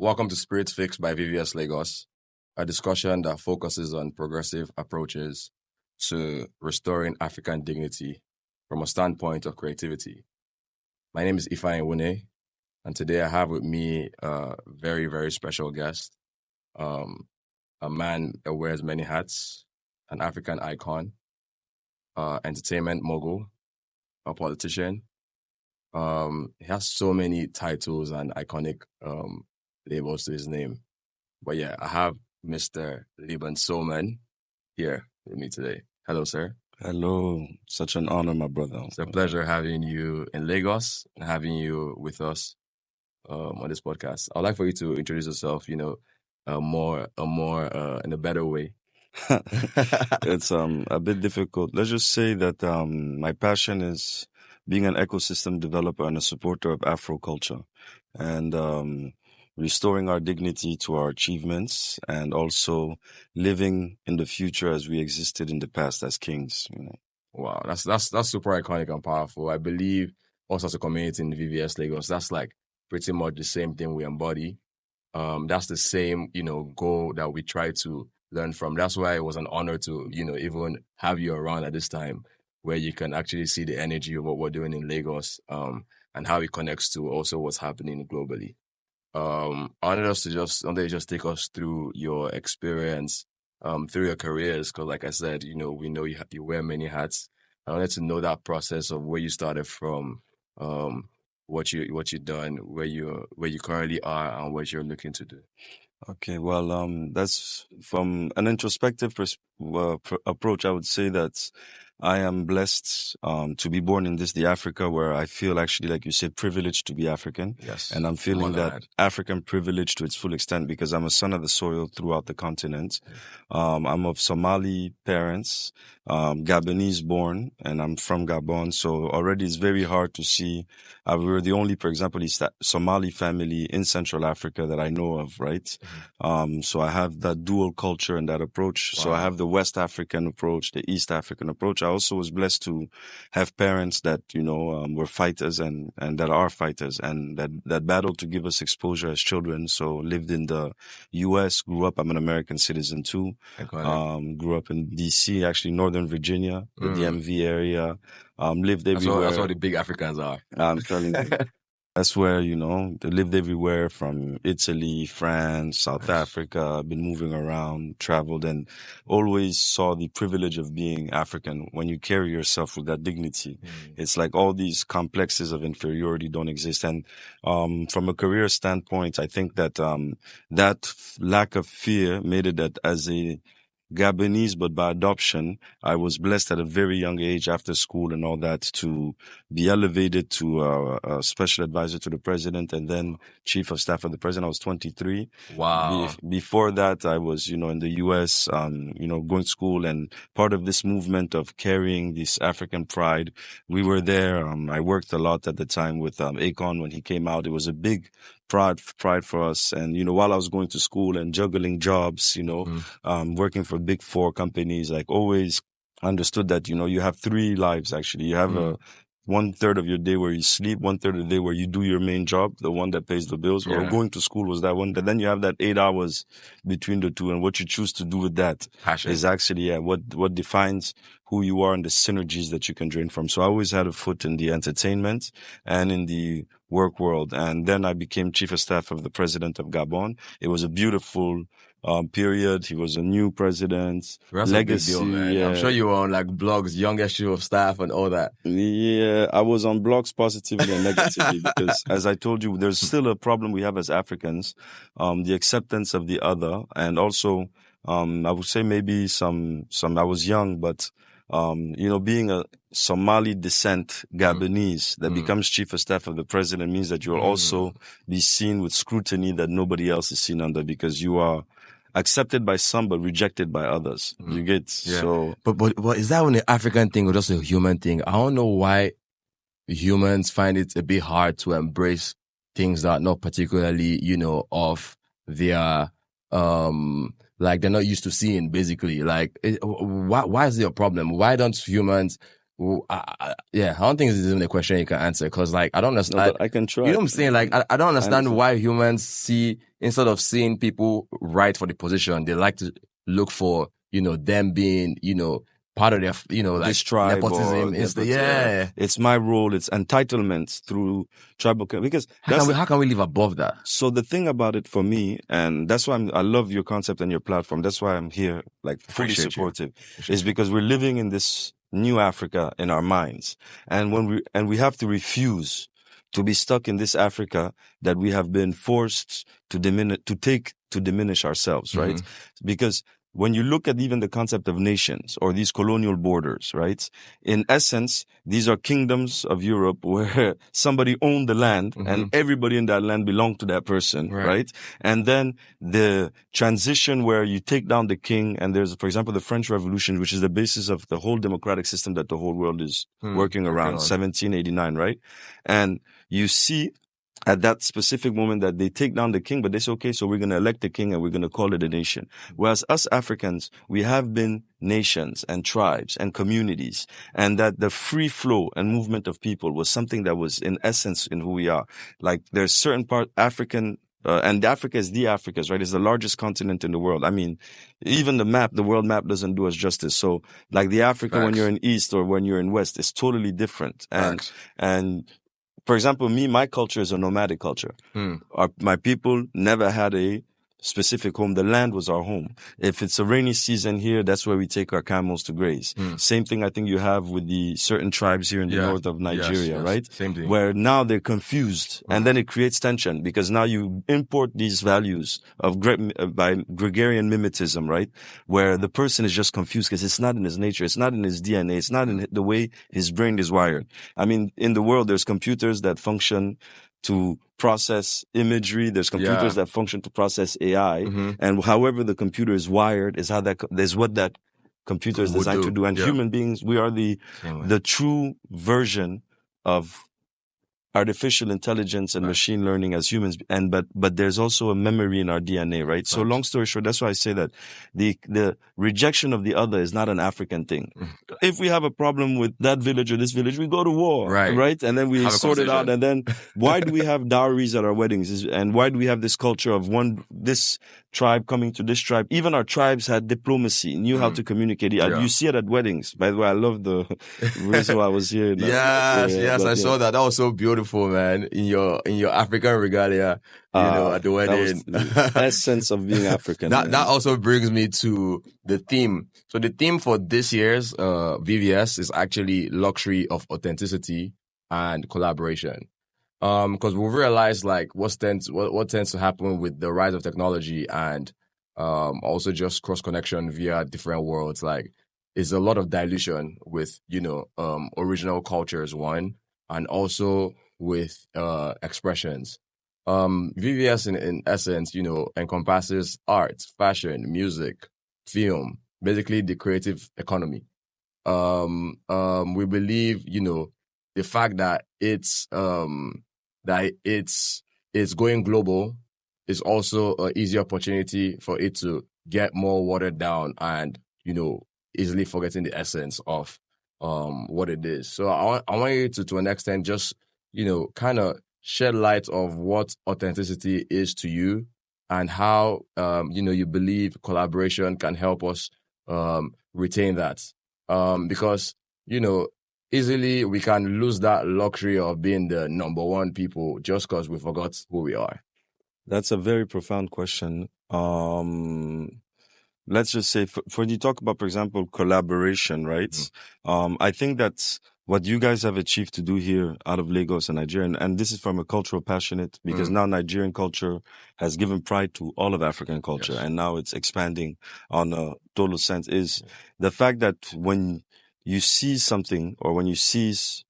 Welcome to Spirit Fix by VVS Lagos, a discussion that focuses on progressive approaches to restoring African dignity from a standpoint of creativity. My name is Ifeanyi Nwune, and today I have with me a very, very special guest, a man that wears many hats, an African icon, entertainment mogul, a politician. He has so many titles and iconic labels to his name. But yeah, I have Mr. Liban Soleman here with me today. Hello, sir. Hello. Such an honor, my brother. It's a pleasure having you in Lagos and having you with us on this podcast. I'd like for you to introduce yourself, more in a better way. It's a bit difficult. Let's just say that my passion is being an ecosystem developer and a supporter of Afro culture, and restoring our dignity to our achievements, and also living in the future as we existed in the past as kings. Wow, that's super iconic and powerful. I believe also as a community in the VVS Lagos, that's like pretty much the same thing we embody. That's the same, goal that we try to learn from. That's why it was an honor to, even have you around at this time, where you can actually see the energy of what we're doing in Lagos, and how it connects to also what's happening globally. I wanted you just take us through your experience, through your careers, because like I said, we know you wear many hats. I wanted to know that process of where you started from, what you've done, where you currently are, and what you're looking to do. Okay, well, that's from an introspective approach. I would say that I am blessed to be born in the Africa where I feel actually, like you said, privileged to be African. Yes. And I'm feeling that African privilege to its full extent because I'm a son of the soil throughout the continent. I'm of Somali parents, Gabonese born, and I'm from Gabon. So already it's very hard to see. We're the only, for example, Somali family in Central Africa that I know of, right? Mm-hmm. So I have that dual culture and that approach. Wow. So I have the West African approach, the East African approach. I also was blessed to have parents that, were fighters and that are fighters and that battled to give us exposure as children. So lived in the U.S., grew up. I'm an American citizen too. Grew up in D.C., actually Northern Virginia, the DMV area. Lived everywhere. That's where the big Africans are. I'm telling you. That's where, they lived everywhere from Italy, France, South Africa. Been moving around, traveled, and always saw the privilege of being African. When you carry yourself with that dignity, it's like all these complexes of inferiority don't exist. And from a career standpoint, I think that that lack of fear made it that as a Gabonese, but by adoption, I was blessed at a very young age after school and all that to be elevated to a special advisor to the president and then chief of staff of the president. I was 23. Wow. Before that, I was, in the U.S., going to school and part of this movement of carrying this African pride. We were there. I worked a lot at the time with Akon when he came out. It was a big pride for us. And, while I was going to school and juggling jobs, working for big four companies, like always understood that, you have three lives, actually. You have 1/3 of your day where you sleep, 1/3 of the day where you do your main job, the one that pays the bills, or going to school was that one. But then you have that 8 hours between the two, and what you choose to do with that is actually what defines who you are and the synergies that you can drain from. So I always had a foot in the entertainment and in the work world. And then I became chief of staff of the president of Gabon. It was a beautiful period. He was a new president. That's legacy, a big deal, man. Yeah. I'm sure you were on like blogs, youngest chief of staff and all that. Yeah, I was on blogs positively and negatively because, as I told you, there's still a problem we have as Africans, the acceptance of the other, and also, I would say maybe some. I was young, but being a Somali descent Gabonese that becomes chief of staff of the president means that you'll also be seen with scrutiny that nobody else is seen under because you are accepted by some but rejected by others. You get so. But is that an African thing or just a human thing? I don't know why humans find it a bit hard to embrace things that are not particularly, of their like they're not used to seeing. Basically, like why is there a problem? Why don't humans Well, yeah, I don't think this is even a question you can answer because, like, I don't No, understand. but I can try. You know what I'm saying? Like, I don't understand understand. why humans see, instead of seeing people right for the position, they like to look for, them being, part of their, like This tribe or nepotism. it's my role. It's entitlement through tribal because How can we live above that? So the thing about it for me, and that's why I love your concept and your platform. That's why I'm here, like fully Appreciate you. supportive, is because we're living in this new Africa in our minds, and we have to refuse to be stuck in this Africa that we have been forced to diminish ourselves, right? Because when you look at even the concept of nations or these colonial borders, right? In essence, these are kingdoms of Europe where somebody owned the land and everybody in that land belonged to that person, right? And then the transition where you take down the king, and there's, for example, the French Revolution, which is the basis of the whole democratic system that the whole world is working around, 1789, right? And you see at that specific moment that they take down the king, but they say, okay, so we're going to elect the king and we're going to call it a nation. Whereas us Africans, we have been nations and tribes and communities, and that the free flow and movement of people was something that was in essence in who we are. Like there's certain part African, and Africa is the Africas, right? It's the largest continent in the world. I mean, even the world map doesn't do us justice. So like the Africa when you're in East or when you're in West is totally different. And for example, my culture is a nomadic culture. My people never had a specific home. The land was our home. If it's a rainy season here, that's where we take our camels to graze. Same thing I think you have with the certain tribes here in the north of Nigeria, right? Same thing. Where now they're confused and then it creates tension because now you import these values of by gregarian mimetism, right? Where the person is just confused because it's not in his nature. It's not in his DNA. It's not in the way his brain is wired. I mean, in the world, there's computers that function to process imagery. There's computers that function to process AI. And however the computer is wired is what that computer is designed to do. And human beings, we are the true version of artificial intelligence and machine learning as humans, but there's also a memory in our DNA, right? So long story short, that's why I say that the rejection of the other is not an African thing. If we have a problem with that village or this village, we go to war, right? And then we sort it out. And then why do we have dowries at our weddings? And why do we have this culture of this tribe coming to this tribe? Even our tribes had diplomacy, knew how to communicate. You see it at weddings. By the way, I love the reason why I was here. I saw that. That was so beautiful, man. In your African regalia, at the wedding. That was the essence of being African. That also brings me to the theme. So the theme for this year's VVS is actually luxury of authenticity and collaboration. Because we've realized like what tends to happen with the rise of technology and also just cross connection via different worlds. Like, is a lot of dilution with original cultures, one, and also with expressions. VVS in essence, encompasses art, fashion, music, film, basically the creative economy. We believe, the fact that it's going global is also an easy opportunity for it to get more watered down and, easily forgetting the essence of what it is. So I want you to an extent just, kind of shed light of what authenticity is to you and how, you believe collaboration can help us retain that. Because, easily we can lose that luxury of being the number one people just because we forgot who we are. That's a very profound question. Let's just say, when you talk about, for example, collaboration, right? I think that's what you guys have achieved to do here out of Lagos and Nigeria. And this is from a cultural passionate, because now Nigerian culture has given pride to all of African culture. And now it's expanding on a total sense, is the fact that when you see something, or when you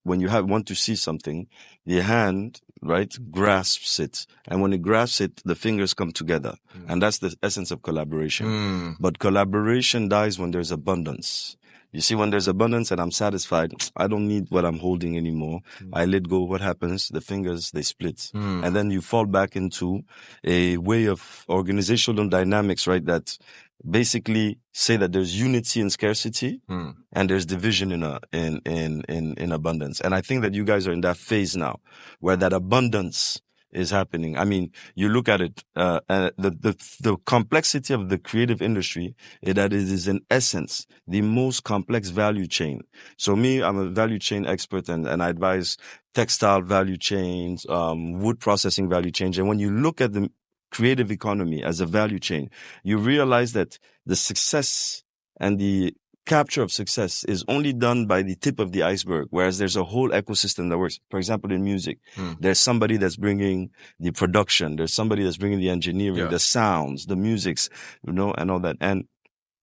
want to see something, the hand, right, grasps it. And when it grasps it, the fingers come together. And that's the essence of collaboration. But collaboration dies when there's abundance. You see, when there's abundance and I'm satisfied, I don't need what I'm holding anymore. I let go. What happens? The fingers, they split. And then you fall back into a way of organizational dynamics, right? That basically say that there's unity in scarcity Hmm. and there's division in abundance. And I think that you guys are in that phase now where that abundance is happening. I mean, you look at it, the complexity of the creative industry is that it is in essence the most complex value chain. So me, I'm a value chain expert and I advise textile value chains, wood processing value chains. And when you look at the creative economy as a value chain, you realize that the success and the capture of success is only done by the tip of the iceberg, whereas there's a whole ecosystem that works. For example, in music, there's somebody that's bringing the production, there's somebody that's bringing the engineering, the sounds, the musics, and all that. And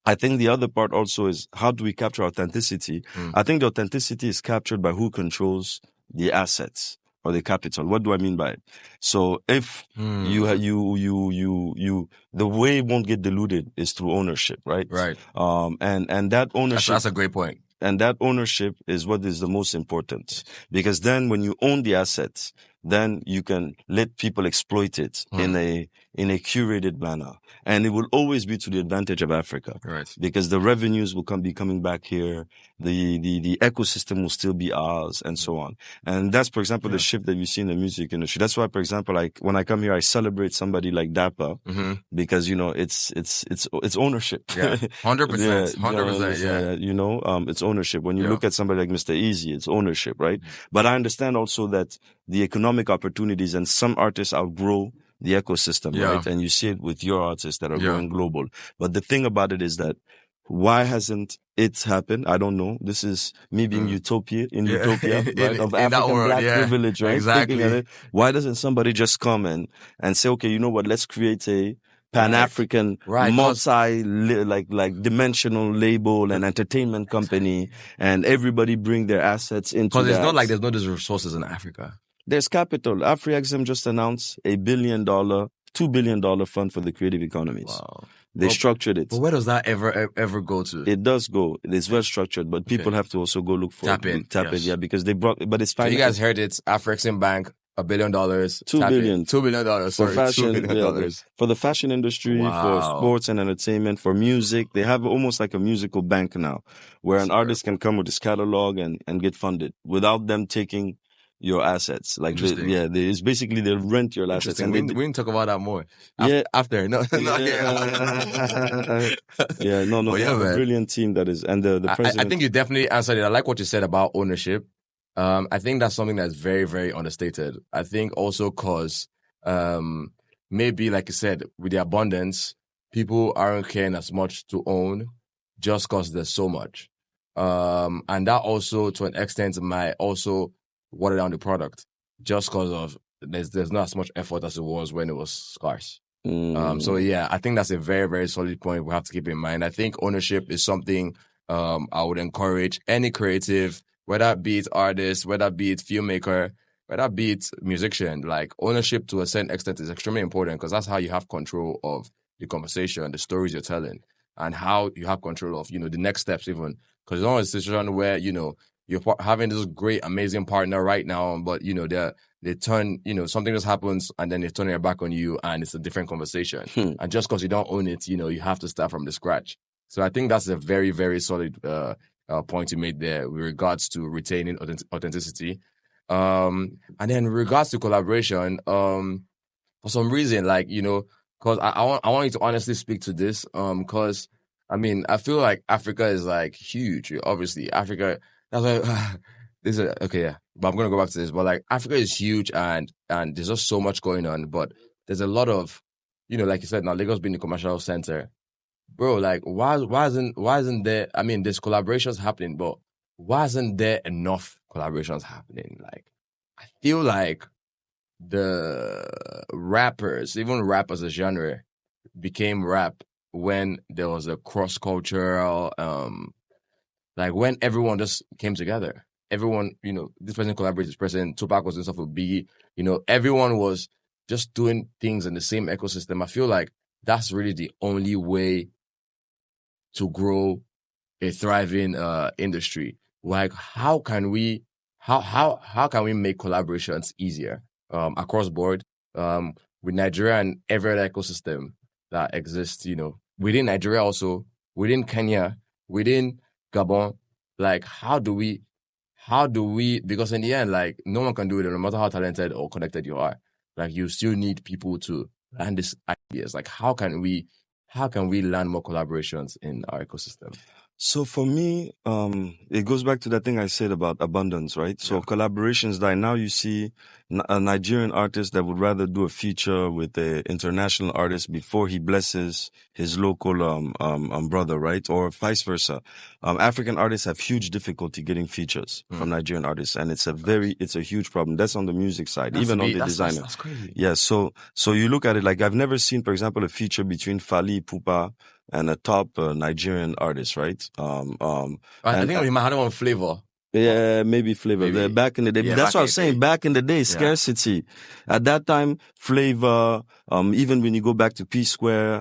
I think the other part also is, how do we capture authenticity? I think the authenticity is captured by who controls the assets or the capital. What do I mean by it? So if the way it won't get diluted is through ownership, right? Right. And that ownership. That's a great point. And that ownership is what is the most important, because then when you own the assets, then you can let people exploit it in a curated manner. And it will always be to the advantage of Africa. Right. Because the revenues will be coming back here. The ecosystem will still be ours and so on. And that's, for example, the shift that you see in the music industry. That's why, for example, like when I come here, I celebrate somebody like Dapper because, it's ownership. Yeah. 100%. 100%. It's ownership. When you look at somebody like Mr. Easy, it's ownership, right? But I understand also that the economic opportunities, and some artists outgrow the ecosystem, right? And you see it with your artists that are going global. But the thing about it is that, why hasn't it happened? I don't know. This is me being utopia, right? Of African black privilege, right? Exactly. Why doesn't somebody just come and say, okay, you know what? Let's create a Pan-African, dimensional label and entertainment company, and everybody bring their assets into that. Because it's not like there's no resources in Africa. There's capital. AfriExim just announced $2 billion fund for the creative economies. Wow. They structured it. But where does that ever go to? It does go. It's well structured, but people have to also go look for Tap it. in, because they brought, but it's fine. So you guys heard it. AfriExim Bank, $1 billion. $2 billion. $2 billion. For fashion, $2 billion. For the fashion industry, for sports and entertainment, for music. They have almost like a musical bank now, where an artist can come with his catalog and get funded without them taking your assets. Like, it's basically they rent your assets. And we can talk about that more. After. No. A brilliant team that is. And the president. I think you definitely answered it. I like what you said about ownership. I think that's something that's very, very understated. I think also because maybe, like you said, with the abundance, people aren't caring as much to own just because there's so much. And that also, to an extent, might also water down the product just because of there's not as much effort as it was when it was scarce. So yeah, I think that's a very, very solid point we have to keep in mind. I think ownership is something I would encourage any creative, whether it be it artist, whether it be it filmmaker, whether it be it musician. Like, ownership to a certain extent is extremely important, because that's how you have control of the conversation, the stories you're telling, and how you have control of, the next steps even. Because it's not a situation where, you're having this great, amazing partner right now, but, they turn, something just happens and then they turn their back on you and it's a different conversation. And just because you don't own it, you have to start from the scratch. So I think that's a very, very solid point you made there with regards to retaining authenticity. And then with regards to collaboration, for some reason, because I want you to honestly speak to this, because, I feel like Africa is, huge. Obviously, Africa... That's why but I'm gonna go back to this. But Africa is huge, and there's just so much going on. But there's a lot of, like you said, now Lagos being the commercial center, bro. Why isn't there? There's collaborations happening, but why isn't there enough collaborations happening? I feel like the rappers, even rap as a genre, became rap when there was a cross-cultural when everyone just came together. Everyone, this person collaborated, this person, Tupac was doing stuff with Biggie, everyone was just doing things in the same ecosystem. I feel like that's really the only way to grow a thriving industry. How can we make collaborations easier across board with Nigeria and every other ecosystem that exists, within Nigeria also, within Kenya, within Gabon, like how do we, because in the end, like no one can do it no matter how talented or connected you are. Like you still need people to land these ideas. Like how can we land more collaborations in our ecosystem? So for me, it goes back to that thing I said about abundance, right? So collaborations, like now you see a Nigerian artist that would rather do a feature with an international artist before he blesses his local brother, right? Or vice versa. African artists have huge difficulty getting features from Nigerian artists, and it's a huge problem. That's on the music side, even on the designer. That's crazy. Yeah, so you look at it like I've never seen, for example, a feature between Fally Ipupa and a top Nigerian artist, right? I think we might have one Flavor. Yeah, maybe Flavor. Maybe. Back in the day. Yeah, That's back what I in was the saying. day. Back in the day, scarcity. At that time, Flavor, even when you go back to P Square,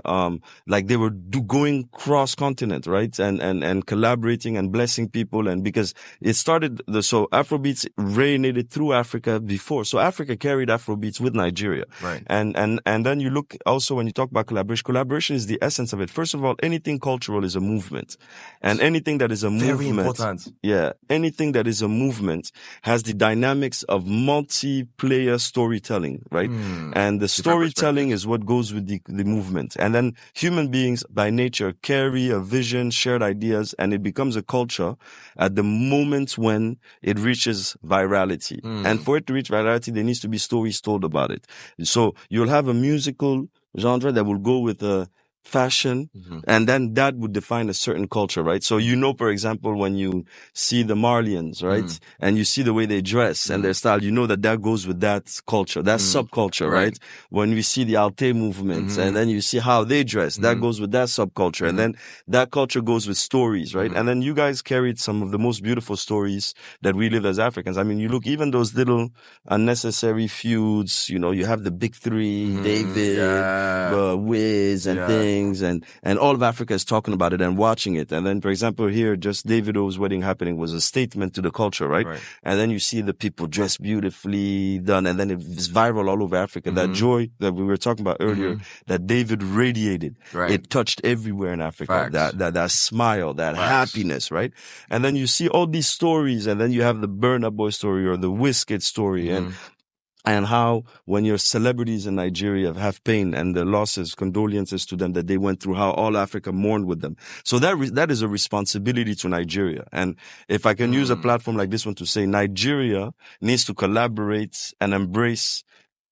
like they were going cross continent, right? And collaborating and blessing people. And because it started, so Afrobeats reignated through Africa before. So Africa carried Afrobeats with Nigeria. Right. And then you look also when you talk about collaboration is the essence of it. First of all, anything cultural is a movement. And anything that is a Very movement. important. Yeah. Anything that is a movement has the dynamics of multiplayer storytelling, right? And the storytelling is what goes with the movement. And then human beings by nature carry a vision, shared ideas, and it becomes a culture at the moment when it reaches virality. And for it to reach virality, there needs to be stories told about it. So you'll have a musical genre that will go with a fashion, and then that would define a certain culture, right? So for example, when you see the Marlians, right, and you see the way they dress and their style, that goes with that culture, that subculture, right? When we see the Alte movements, and then you see how they dress, that goes with that subculture, and then that culture goes with stories, right? And then you guys carried some of the most beautiful stories that we live as Africans. I mean, you look, even those little unnecessary feuds, you have the big three, David, Wiz, and things. And all of Africa is talking about it and watching it. And then, for example, here, just Davido's wedding happening was a statement to the culture, right? And then you see the people dressed beautifully done, and then it's viral all over Africa. That joy that we were talking about earlier, that David radiated, it touched everywhere in Africa. That smile, that happiness, right? And then you see all these stories, and then you have the Burna Boy story or the Wizkid story, and how when your celebrities in Nigeria have pain and the losses, condolences to them that they went through, how all Africa mourned with them. So that is a responsibility to Nigeria. And if I can use a platform like this one to say, Nigeria needs to collaborate and embrace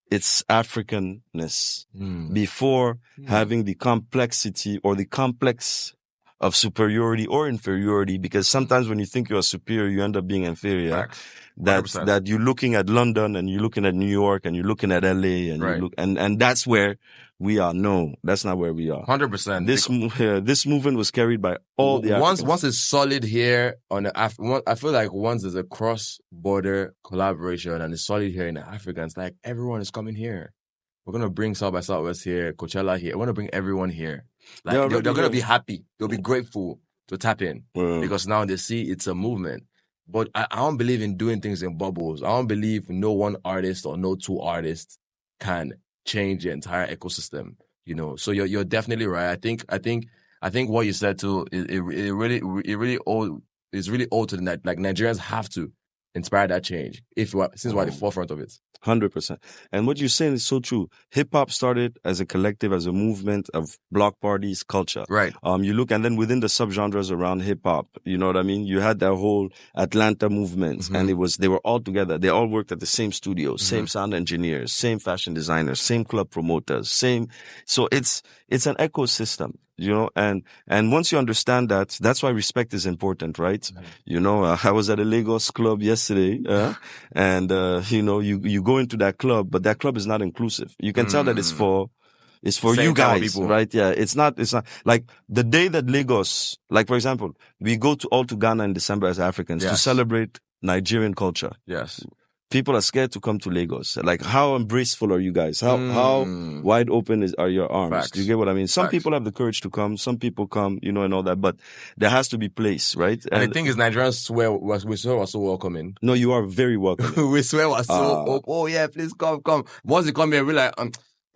its Africanness before having the complexity or the complex of superiority or inferiority, because sometimes when you think you're superior, you end up being inferior. That you're looking at London and you're looking at New York and you're looking at LA and you look, and that's where we are. No, that's not where we are. 100%. This movement was carried by all the Africans. Once it's solid here on I feel like once there's a cross-border collaboration and it's solid here in Africa, it's like everyone is coming here. We're gonna bring South by Southwest here, Coachella here. We're gonna bring everyone here. Like they're gonna be happy. They'll be grateful to tap in because now they see it's a movement. But I don't believe in doing things in bubbles. I don't believe no one artist or no two artists can change the entire ecosystem. So you're definitely right. I think what you said too, it really old. It's really old to the net. Like Nigerians have to inspire that change since we're at the forefront of it. 100%. And what you're saying is so true. Hip hop started as a collective, as a movement of block parties, culture. Right. You look, and then within the subgenres around hip hop, you know what I mean? You had that whole Atlanta movement, and they were all together. They all worked at the same studio, same sound engineers, same fashion designers, same club promoters, so it's an ecosystem. And once you understand that, that's why respect is important, right? I was at a Lagos club yesterday, and you go into that club, but that club is not inclusive. You can tell that it's for you guys, right? Yeah, it's not like the day that Lagos, like for example, we go to Ghana in December as Africans to celebrate Nigerian culture. Yes. People are scared to come to Lagos. Like, how embraceful are you guys? How wide open are your arms? Facts. Do you get what I mean? Some people have the courage to come. Some people come, and all that. But there has to be place, right? And the thing is, Nigerians swear we're so welcoming. No, you are very welcoming. We swear we're so. Oh yeah, please come. Once you come here, we're like,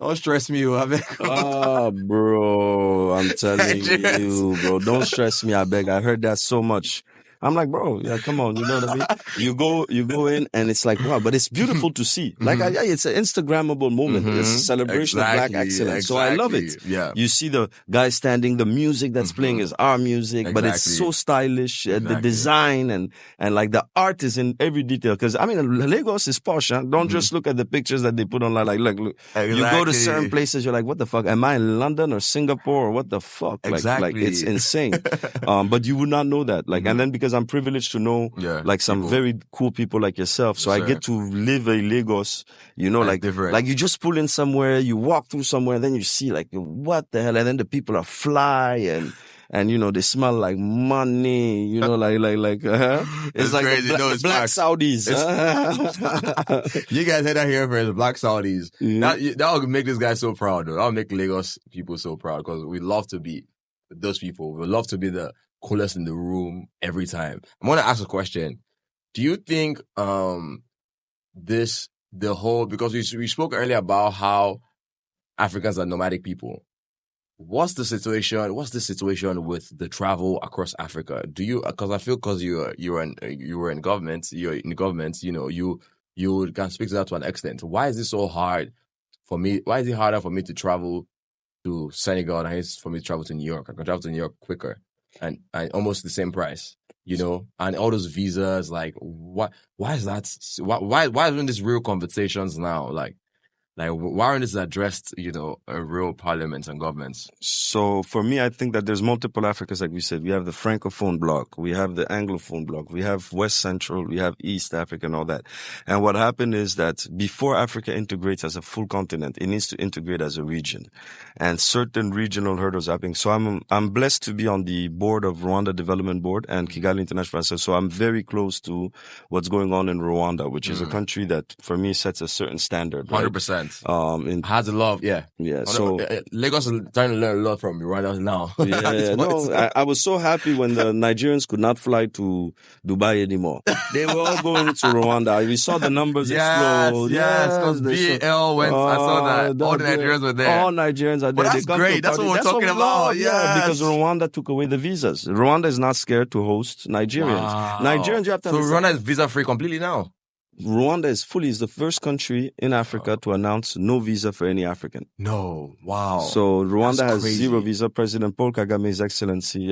Don't stress me, I beg. Oh, bro, I'm telling you, bro. Don't stress me, I beg. I heard that so much. I'm like, bro, yeah, come on, you know what I mean? You go in and it's like, wow, but it's beautiful to see. Like, yeah, it's an Instagrammable moment. It's a celebration of black excellence. So I love it. Yeah. You see the guy standing, the music that's playing is our music, but it's so stylish. The design and like the art is in every detail. Cause I mean, Lagos is posh, huh? Don't just look at the pictures that they put online. Like, look, you go to certain places, you're like, what the fuck? Am I in London or Singapore or what the fuck? Like it's insane. But you would not know that. Like, and then because I'm privileged to know like some very cool people like yourself. So I get to live a Lagos, you know, like you just pull in somewhere, you walk through somewhere, then you see like, what the hell? And then the people are fly and you know, they smell like money, you know, it's like crazy. The black Saudis. You guys heard that here first, the black Saudis. That would make this guy so proud, though. That would make Lagos people so proud because we love to be those people. We love to be the coolest in the room every time. I'm going to ask a question. Do you think because we spoke earlier about how Africans are nomadic people. What's the situation with the travel across Africa? Do you, because I feel because you were in government, you know, you can speak to that to an extent. Why is it so hard for me? Why is it harder for me to travel to Senegal than it is for me to travel to New York? I can travel to New York quicker and almost the same price, you know, and all those visas, like why is that? Why isn't this real conversations now? Like why aren't this addressed, you know, in real parliaments and governments? So for me, I think that there's multiple Africas, like we said. We have the Francophone bloc, we have the Anglophone bloc, we have West Central, we have East Africa and all that. And what happened is that before Africa integrates as a full continent, it needs to integrate as a region. And certain regional hurdles are happening. So I'm blessed to be on the board of Rwanda Development Board and Kigali International Festival. So I'm very close to what's going on in Rwanda, which is a country that for me sets a certain standard. 100%. Has a love, yeah. So Lagos is trying to learn a lot from Rwanda now. I was so happy when the Nigerians could not fly to Dubai anymore. They were all going to Rwanda. We saw the numbers explode. Yes, because BAL went. I saw that all the Nigerians were there. All Nigerians are there. But that's great. That's what we're talking about. Yeah, because Rwanda took away the visas. Rwanda is not scared to host Nigerians. Wow. Nigerians, you have to understand. Rwanda is visa free completely now. Rwanda is the first country in Africa to announce no visa for any African. No. Wow. So Rwanda has zero visa. President Paul Kagame, His Excellency,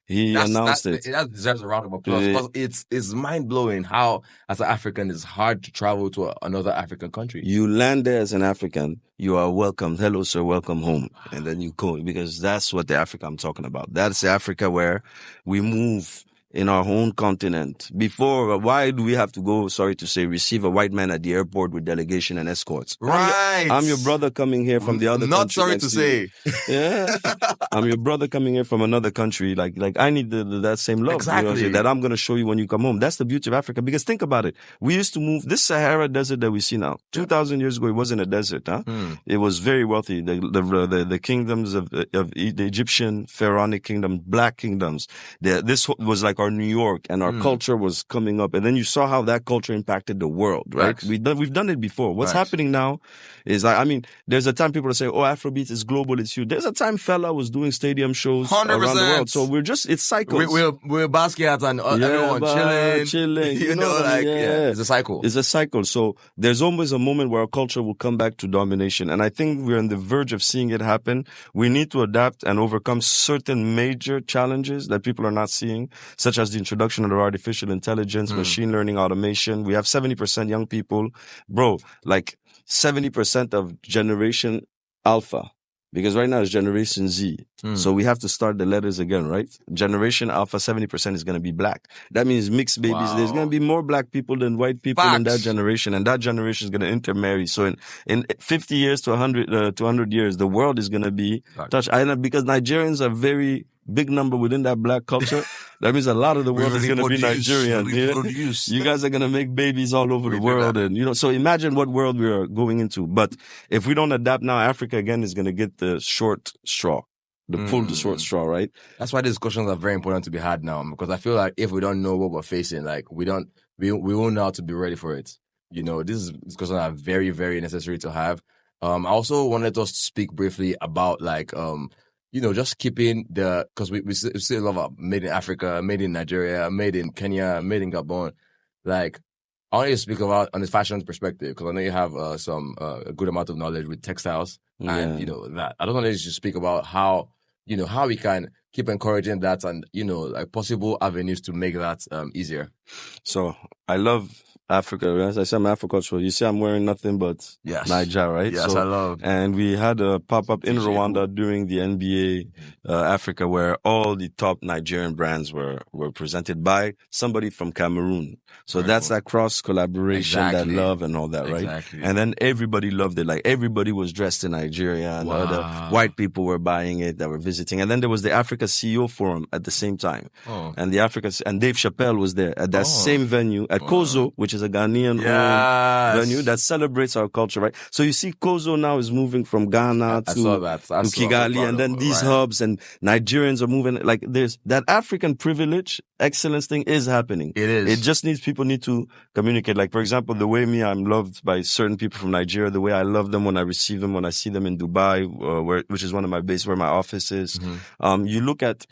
he announced it. That deserves a round of applause. It's mind-blowing how, as an African, it's hard to travel to another African country. You land there as an African, you are welcome. Hello, sir, welcome home. And then you go, because that's what the Africa I'm talking about. That's the Africa where we move in our own continent. Before, why do we have to go, sorry to say, receive a white man at the airport with delegation and escorts? Right. I'm your brother coming here from the other country. Not sorry to say. Yeah. I'm your brother coming here from another country. Like I need that same love. Exactly. You know, that I'm going to show you when you come home. That's the beauty of Africa. Because think about it. We used to move, this Sahara desert that we see now, 2,000 years ago, it wasn't a desert, huh? It was very wealthy. The kingdoms of the Egyptian pharaonic kingdom, black kingdoms. This was like our New York, and our culture was coming up, and then you saw how that culture impacted the world, right? We've done it before. What's happening now is, I mean, there's a time people say, "Oh, Afrobeat is global, it's huge." There's a time Fela was doing stadium shows 100%. around the world. So it's cycles. We're Basquiat and everyone chilling. You know, it's a cycle. It's a cycle. So there's always a moment where our culture will come back to domination, and I think we're on the verge of seeing it happen. We need to adapt and overcome certain major challenges that people are not seeing, such as the introduction of artificial intelligence, machine learning, automation. We have 70% young people. Bro, like 70% of Generation Alpha. Because right now it's Generation Z. So we have to start the letters again, right? Generation Alpha, 70% is going to be black. That means mixed babies. Wow. There's going to be more black people than white people in that generation. And that generation is going to intermarry. So in 50 years to 100 years, the world is going to be touched. Because Nigerians are very big number within that black culture. That means a lot of the world is going to be Nigerian. You guys are going to make babies all over the world. And, you know, so imagine what world we are going into. But if we don't adapt now, Africa again is going to get the short straw. Pull the short straw, right? That's why these discussions are very important to be had now, because I feel like if we don't know what we're facing, like we won't know how to be ready for it. You know, these discussions are very, very necessary to have. I also wanted us to speak briefly about just keeping because we see a lot of made in Africa, made in Nigeria, made in Kenya, made in Gabon. Like, I want you to speak about on the fashion perspective, because I know you have a good amount of knowledge with textiles and that. I don't want you to speak about how we can keep encouraging that and like possible avenues to make that easier. So I love Africa. As I said, I'm Afro-cultural. You see, I'm wearing nothing but Niger, right? Yes, so, I love. And we had a pop-up in Rwanda during the NBA Africa, where all the top Nigerian brands were presented by somebody from Cameroon. So Very that's cool. that cross collaboration, that love and all that, right? Exactly. And then everybody loved it. Like everybody was dressed in Nigeria, and other white people were buying it that were visiting. And then there was the Africa CEO Forum at the same time. And Dave Chappelle was there at that same venue at Kozo, which is a Ghanaian owned venue that celebrates our culture, right? So you see, Kozo now is moving from Ghana to Kigali, and then these hubs and Nigerians are moving. Like there's that African privilege, excellence thing is happening. It is. It just needs people need to communicate. Like for example, the way I'm loved by certain people from Nigeria, the way I love them when I receive them, when I see them in Dubai, which is one of my bases where my office is. You look at,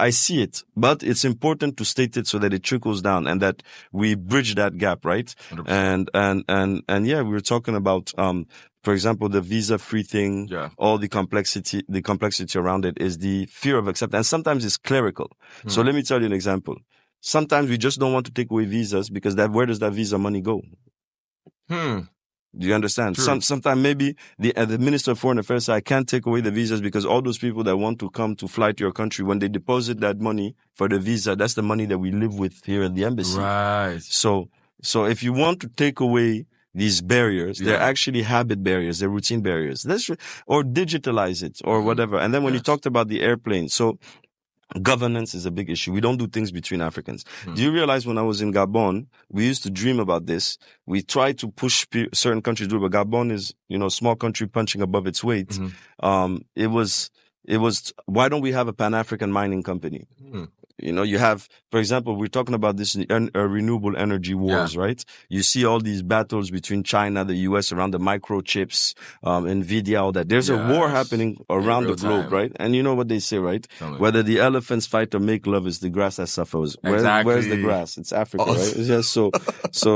I see it, but it's important to state it so that it trickles down and that we bridge that gap, right? 100%. And yeah, we were talking about, for example, the visa-free thing, all the complexity around it is the fear of acceptance. And sometimes it's clerical. So let me tell you an example. Sometimes we just don't want to take away visas because where does that visa money go? Do you understand? Sometimes maybe the Minister of Foreign Affairs said, I can't take away the visas because all those people that want to come to fly to your country, when they deposit that money for the visa, that's the money that we live with here at the embassy. Right. So if you want to take away these barriers, they're actually habit barriers, they're routine barriers. Or digitalize it or whatever. And then when you talked about the airplane, so governance is a big issue. We don't do things between Africans. Do you realize when I was in Gabon, we used to dream about this. We tried to push certain countries to do it, but Gabon is, a small country punching above its weight. It was, why don't we have a Pan-African mining company? You have, for example, we're talking about this renewable energy wars, right? You see all these battles between China, the US around the microchips, Nvidia, all that. There's a war happening around the globe, right? And you know what they say, right? Whether the elephants fight or make love, is the grass that suffers. Where's the grass? It's Africa, right? It's just so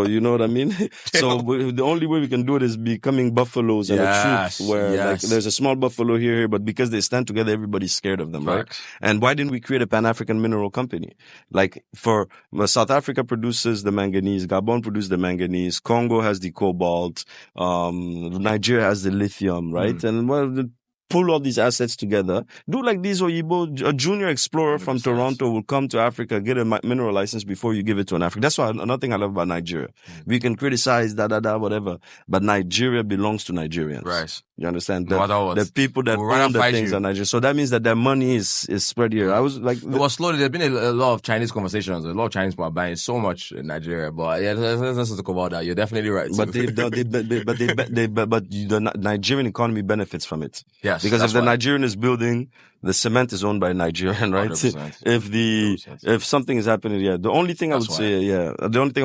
you know what I mean? So the only way we can do it is becoming buffaloes and a troop where like there's a small buffalo here, but because they stand together, everybody's scared of them, right? And why didn't we create a Pan-African mineral company? Like for South Africa produces the manganese, Gabon produces the manganese, Congo has the cobalt, Nigeria has the lithium, right? And pull all these assets together, do like these Oyibo, a junior explorer from Toronto will come to Africa, get a mineral license before you give it to an African. That's why another thing I love about Nigeria. We can criticize whatever, but Nigeria belongs to Nigerians. Right. You understand? The people that own the things are Nigeria. So that means that their money is spread here. I was like, slowly. There's been a lot of Chinese conversations. A lot of Chinese people are buying so much in Nigeria. But yeah, let's talk about that. You're definitely right. But the Nigerian economy benefits from it. Yes. Because if the Nigerian is building, the cement is owned by Nigerian, right? 100%. If something is happening, the only thing I would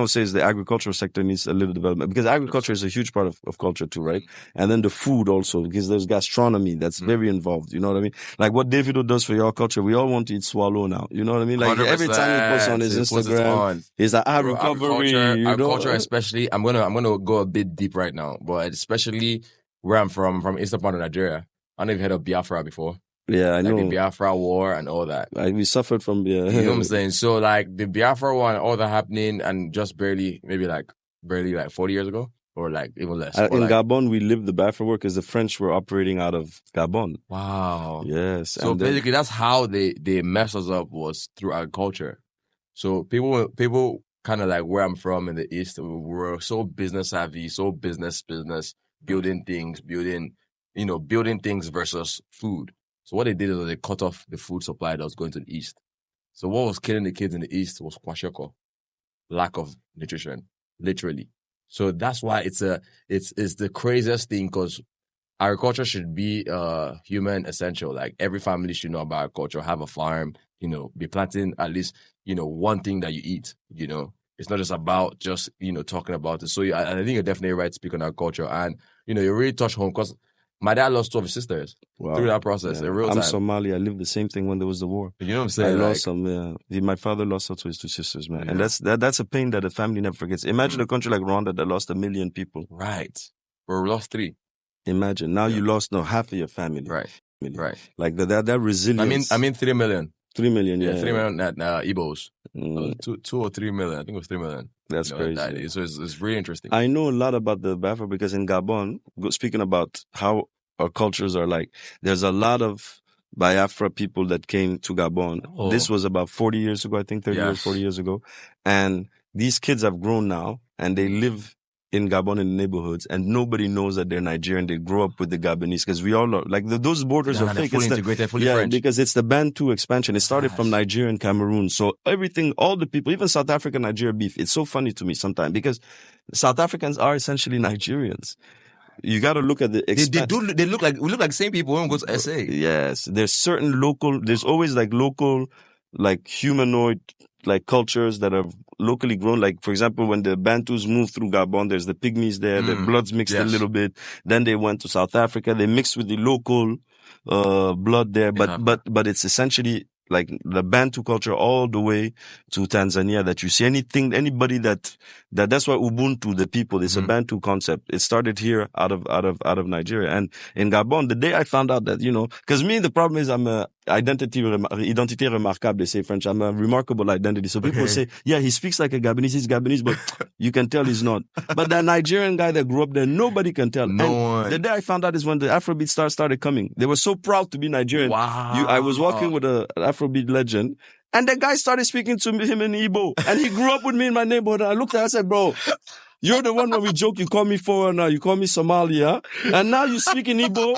say is the agricultural sector needs a little development, because agriculture is a huge part of culture too, right? And then the food also, because there's gastronomy that's very involved. You know what I mean? Like what Davido does for your culture, we all want to eat swallow now. You know what I mean? Like 100%. Every time he posts on his Instagram, he's like, recovery. Agriculture, especially. I'm gonna go a bit deep right now, but especially where I'm from eastern part of Nigeria. I don't know if you've heard of Biafra before. Yeah, I know. The Biafra war and all that. We suffered from You know what I'm saying? So like the Biafra war and all that happening, and just barely 40 years ago, or like even less. In Gabon, we lived the Biafra war because the French were operating out of Gabon. Wow. Yes. So basically, that's how they messed us up, was through agriculture. So people kind of like where I'm from in the East, we were so business savvy, so business, building things versus food. So what they did is they cut off the food supply that was going to the East. So what was killing the kids in the East was kwashiorkor, lack of nutrition, literally. So that's why it's the craziest thing, because agriculture should be human essential. Like every family should know about agriculture, have a farm, be planting at least, one thing that you eat, It's not just about just, talking about it. So I think you're definitely right to speak on our culture. And, you really touch home because my dad lost 2 of his sisters through that process in real time. I'm Somali. I lived the same thing when there was the war. You know what I'm saying? I lost some. My father lost also his 2 sisters, man. And that's a pain that the family never forgets. Imagine a country like Rwanda that lost 1 million people. Right. But we lost 3. Imagine. Now you lost half of your family. Right. Like that resilience. I mean 3 million. 3 million, yeah. 3 million Igbos. 2 or 3 million. I think it was 3 million. That's crazy. So it's really interesting. I know a lot about the Biafra because in Gabon, speaking about how our cultures are like, there's a lot of Biafra people that came to Gabon. Oh. This was about 40 years ago, I think 30 years, 40 years ago. And these kids have grown now and they live in Gabon in the neighborhoods, and nobody knows that they're Nigerian. They grow up with the Gabonese because we all know, like those borders are fake. Fully integrated, fully French. Because it's the Bantu expansion. It started from Nigeria and Cameroon. So everything, all the people, even South Africa, Nigeria beef. It's so funny to me sometimes because South Africans are essentially Nigerians. You got to look at the. They look like we look like the same people when we go to SA. Yes, there's certain local. There's always like local, like humanoid, like cultures that are locally grown. Like for example, when the Bantus moved through Gabon, there's the pygmies there. The bloods mixed a little bit. Then they went to South Africa. They mixed with the local blood there. But it's essentially like the Bantu culture all the way to Tanzania that you see anybody that's why Ubuntu, the people, it's a Bantu concept. It started here out of Nigeria. And in Gabon, the day I found out that, cause me, the problem is I'm a identité remarquable, they say French. I'm a remarkable identity. So people say, yeah, he speaks like a Gabonese, he's Gabonese, but you can tell he's not. But that Nigerian guy that grew up there, nobody can tell. No one. The day I found out is when the Afrobeat stars started coming. They were so proud to be Nigerian. Wow. I was walking with an Afrobeat legend, and the guy started speaking to him in Igbo, and he grew up with me in my neighborhood. And I looked at him, I said, bro, you're the one when we joke, you call me foreigner, you call me Somalia, and now you speak in Igbo,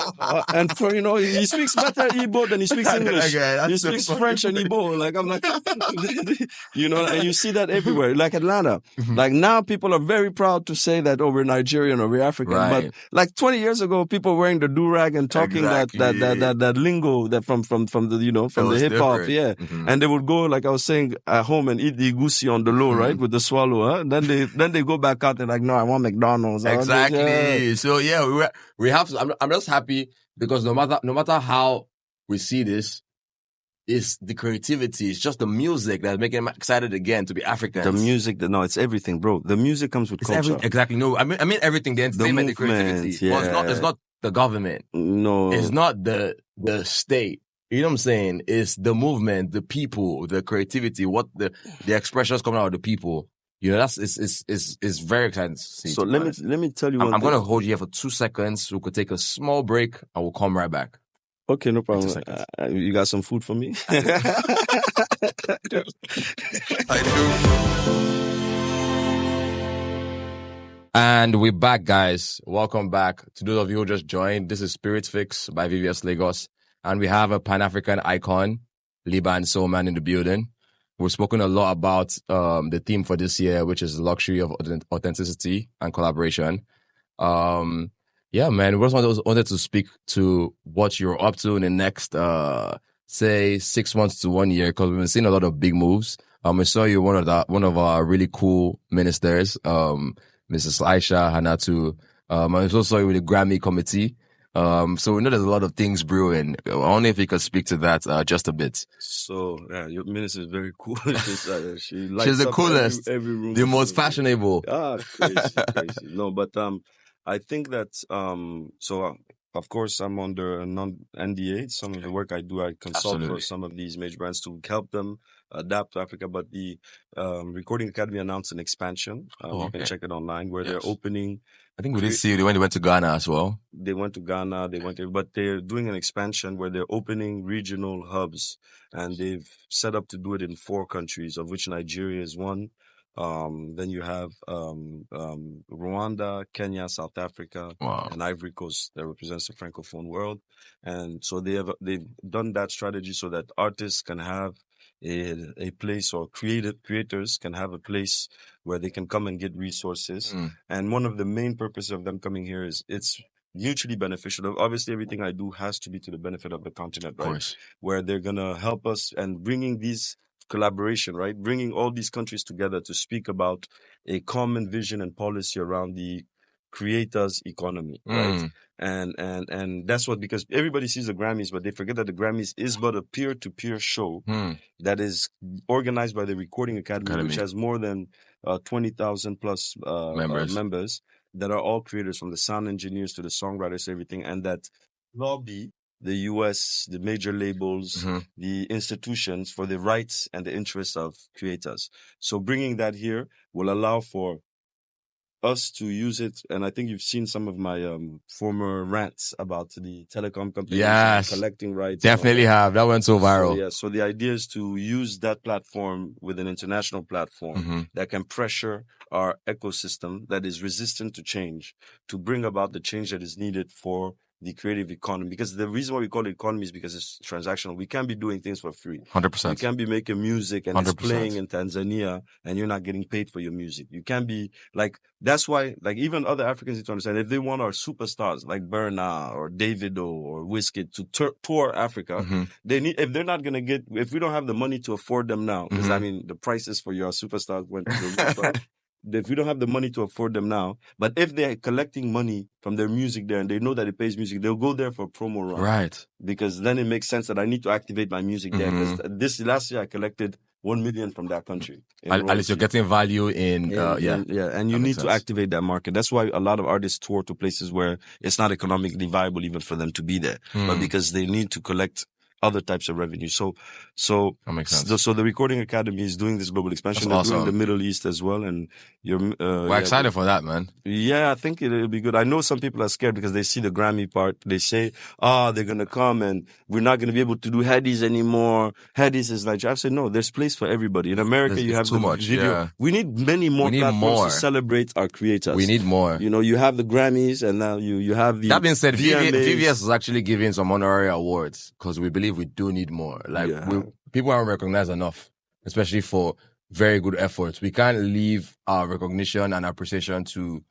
and for, he speaks better Igbo than he speaks English. He speaks French and Igbo. Like, I'm like, and you see that everywhere. Like Atlanta. Like now people are very proud to say that, we're Nigerian or we're African. Right. But like 20 years ago, people were wearing the do-rag and talking that lingo that from the, from the hip hop. Yeah. And they would go, like I was saying, at home and eat the igusi on the low, right? With the swallow, huh? Then they go back out. They're like, no, I want McDonald's. Exactly. So yeah, we have to. I'm just happy because no matter how we see this, it's the creativity. It's just the music that's making them excited again to be Africans. The music, it's everything, bro. The music comes with culture. Exactly. No, I mean everything. The entertainment, the creativity. Yeah. Well, it's not the government. No, it's not the state. You know what I'm saying? It's the movement, the people, the creativity, what the expressions coming out of the people. It's very exciting to see. So let me tell you. I'm going to hold you here for 2 seconds. We could take a small break and we'll come right back. Okay, no problem. You got some food for me? I do. And we're back, guys. Welcome back. To those of you who just joined, this is Spirit Fix by VVS Lagos. And we have a Pan-African icon, Liban Soleman, in the building. We've spoken a lot about the theme for this year, which is luxury of authenticity and collaboration. Yeah, man, we just wanted to speak to what you're up to in the next, say, 6 months to 1 year, because we've been seeing a lot of big moves. We saw you one of our really cool ministers, Mrs. Aisha Hanatu. I also saw you with the Grammy committee. So we know there's a lot of things brewing. I wonder if you could speak to that just a bit. So, yeah, your minister is very cool. She's the coolest, every room, the most fashionable. Crazy. No, but I think that of course I'm under a non-NDA. Some of the work I do, I consult for some of these major brands to help them adapt to Africa. But the Recording Academy announced an expansion. You can check it online where they're opening. I think we did see they went to Ghana as well. They went to Ghana, but they're doing an expansion where they're opening regional hubs, and they've set up to do it in 4 countries, of which Nigeria is one. Then you have Rwanda, Kenya, South Africa, and Ivory Coast that represents the Francophone world. And so they've done that strategy so that artists can have a place, or creators can have a place where they can come and get resources. And one of the main purposes of them coming here is it's mutually beneficial. Obviously, everything I do has to be to the benefit of the continent, right? Where they're going to help us, and bringing these collaboration, right? Bringing all these countries together to speak about a common vision and policy around the creators' economy, right? And that's what, because everybody sees the Grammys, but they forget that the Grammys is but a peer-to-peer show that is organized by the Recording Academy, which has more than 20,000 plus members that are all creators, from the sound engineers to the songwriters, everything, and that lobby the US, the major labels, the institutions for the rights and the interests of creators. So bringing that here will allow for us to use it, and I think you've seen some of my former rants about the telecom companies and collecting rights. Definitely have. That went so viral. So the idea is to use that platform with an international platform that can pressure our ecosystem that is resistant to change, to bring about the change that is needed for the creative economy. Because the reason why we call it economy is because it's transactional. We can't be doing things for free. 100%. You can't be making music and it's playing in Tanzania and you're not getting paid for your music. You can't be like, that's why, like, even other Africans need to understand, if they want our superstars like Burna or Davido or Wizkid to tour Africa, they need, if they're not going to get, if we don't have the money to afford them now, because I mean, the prices for your superstars went to the roof. If we don't have the money to afford them now, but if they're collecting money from their music there and they know that it pays music, they'll go there for a promo run. Right. Because then it makes sense that I need to activate my music there. Because this last year I collected 1 million from that country. At least you're getting value in, and you need to activate that market. That's why a lot of artists tour to places where it's not economically viable even for them to be there, but because they need to collect other types of revenue. So that makes sense. So the Recording Academy is doing this global expansion. They're doing the Middle East as well, and we're excited for that, man. Yeah, I think it'll be good. I know some people are scared because they see the Grammy part. They say, they're gonna come and we're not gonna be able to do Headies anymore. Headies is like, I've said no. There's place for everybody. In America, you have too much video. Yeah. We need many more platforms to celebrate our creators. We need more. You know, you have the Grammys, and now you have the. That being said, VVS is actually giving some honorary awards because we believe we do need more. Like people aren't recognized enough, especially for very good efforts. We can't leave our recognition and appreciation to.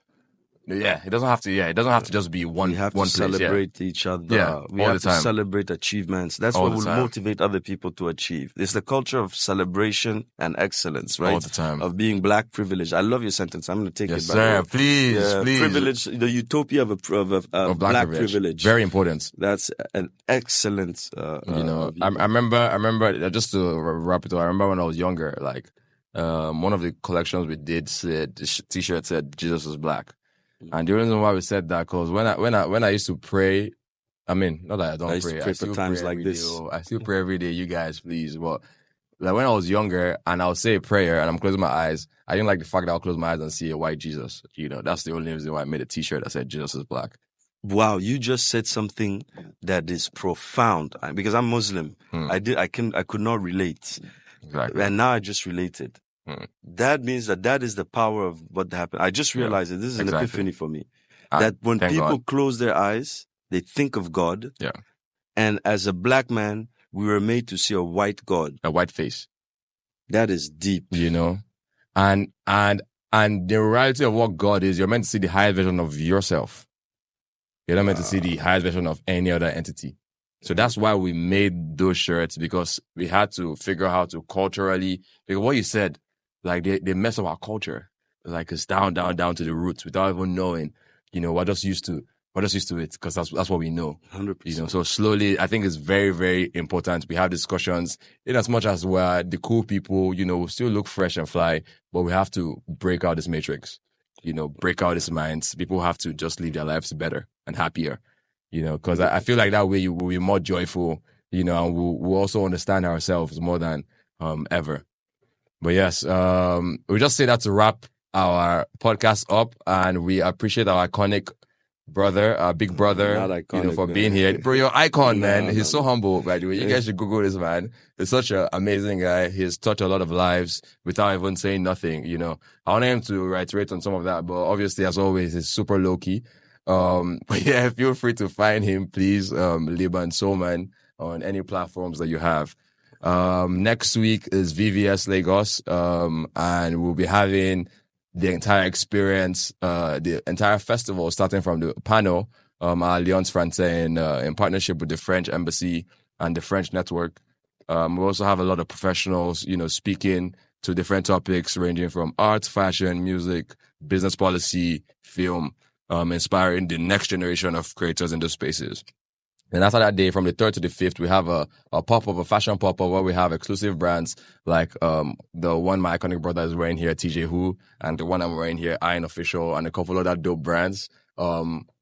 It doesn't have to just be one. We have to celebrate each other. We have to celebrate achievements. That's what will motivate other people to achieve. It's the culture of celebration and excellence, right? All the time. Of being black privilege. I love your sentence. I'm going to take it back. Yes, sir. Please. Privilege, the utopia of black privilege. Very important. That's an excellent. I remember just to wrap it up. I remember when I was younger, like one of the collections we did said the T-shirt said Jesus is black. And the reason why we said that, because when I used to pray, I mean, not that I don't pray. I still pray for times like this. I still pray every day, you guys, please. But like when I was younger and I would say a prayer and I'm closing my eyes, I didn't like the fact that I'll close my eyes and see a white Jesus. You know, that's the only reason why I made a T-shirt that said Jesus is black. Wow, you just said something that is profound. Because I'm Muslim, I could not relate. Exactly. And now I just related. That means that is the power of what happened. I just realized that this is an epiphany for me. That when people close their eyes, they think of God. Yeah. And as a black man, we were made to see a white God. A white face. That is deep. You know? And the reality of what God is, you're meant to see the highest version of yourself. You're not meant to see the highest version of any other entity. So that's why we made those shirts, because we had to figure out how to culturally, because what you said, like they mess up our culture. Like it's down to the roots without even knowing, you know, we're just used to it because that's what we know. 100%. You know, so slowly, I think it's very, very important. We have discussions in as much as we're the cool people, you know, we still look fresh and fly, but we have to break out this matrix, you know, break out these minds. People have to just live their lives better and happier, you know, because I feel like that way you will be more joyful, you know, and we'll also understand ourselves more than ever. But yes, we just say that to wrap our podcast up, and we appreciate our iconic brother, our big brother, iconic, you know, for being here. Bro, you're icon, man. He's so humble, by the way. You guys should Google this man. He's such an amazing guy. He's touched a lot of lives without even saying nothing, you know. I want him to reiterate on some of that, but obviously, as always, he's super low-key. But yeah, feel free to find him, please, Liban Soleman, on any platforms that you have. Next week is VVS Lagos, and we'll be having the entire experience, the entire festival, starting from the panel, our Alliance Française in partnership with the French Embassy and the French Network. We also have a lot of professionals, speaking to different topics ranging from art, fashion, music, business policy, film, inspiring the next generation of creators in those spaces. And after that day, from the 3rd to the 5th, we have a pop-up, a fashion pop-up where we have exclusive brands like the one my iconic brother is wearing here, TJ Who, and the one I'm wearing here, Iron Official, and a couple other dope brands.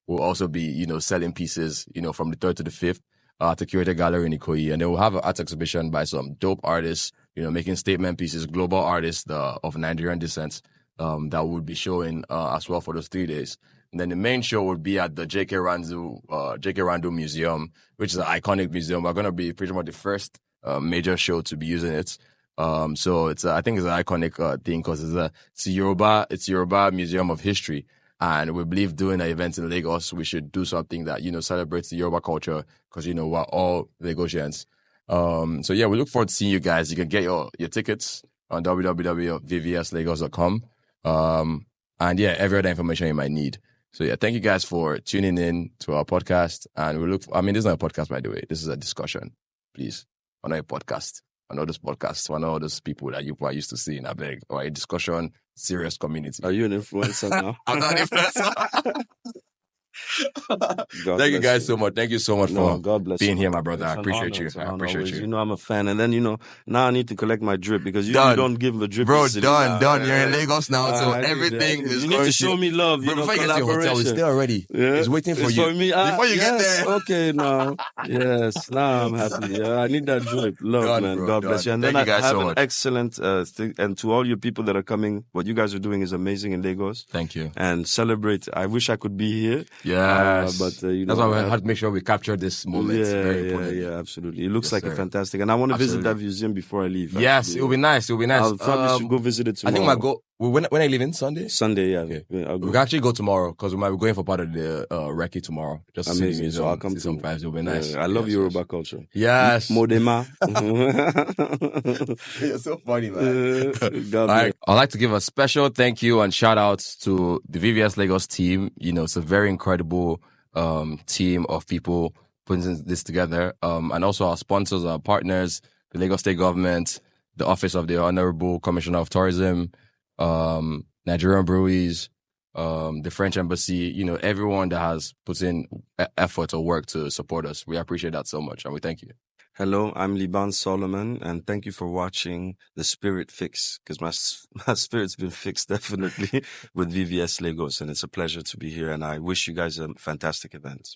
Will also be, selling pieces, from the 3rd to the 5th at the Curator Gallery in Ikoyi. And they will have an art exhibition by some dope artists, making statement pieces, global artists of Nigerian descent that would be showing as well for those 3 days. And then the main show would be at the J.K. Randu Museum, which is an iconic museum. We're going to be pretty much the first major show to be using it. So I think it's an iconic thing because it's Yoruba Museum of History. And we believe doing an event in Lagos, we should do something that, celebrates the Yoruba culture because, we're all Lagosians. So yeah, we look forward to seeing you guys. You can get your tickets on www.vvslagos.com. And yeah, every other information you might need. So yeah, thank you guys for tuning in to our podcast. And this is not a podcast, by the way. This is a discussion. Please, on a podcast. I know this podcast. I know those people that you are used to seeing. I beg, or a discussion, serious community. Are you an influencer now? I'm not an influencer. Thank you guys so much. Thank you so much for being here, my brother. I appreciate you. I appreciate you. I'm a fan. And then, now I need to collect my drip because you don't give a drip. Bro, done. You're in Lagos now, so everything is you need to show me love. Before you get to your hotel, it's there already. Yeah. It's waiting for you. For me. Before you get there. Okay, now. Yes, now I'm happy. Yeah, I need that drip. Love, man. Bro, God bless you. And thank then you guys have so an much. excellent thing. And to all you people that are coming, what you guys are doing is amazing in Lagos. Thank you. And celebrate. I wish I could be here. Yes. But that's why we had to make sure we capture this moment. Yeah, very important. Yeah, absolutely. It looks like a fantastic. And I want to visit that museum before I leave. Yes, it'll be nice. I'll probably should go visit it tomorrow. I think my goal. When are you leaving? Sunday? Sunday, yeah. Okay. We can actually go tomorrow because we might be going for part of the recce tomorrow. Just to see the museum. So I'll come see some vibes. It'll be nice. I love Yoruba culture. Yes. Modema. You're so funny, man. I'd like to give a special thank you and shout out to the VVS Lagos team. It's a very incredible team of people putting this together. And also our sponsors, our partners, the Lagos State Government, the Office of the Honorable Commissioner of Tourism, Nigerian Breweries, the French Embassy, everyone that has put in effort or work to support us. We appreciate that so much and we thank you. Hello, I'm Liban Soleman and thank you for watching The Spirit Fix because my spirit's been fixed definitely with VVS Lagos and it's a pleasure to be here and I wish you guys a fantastic event.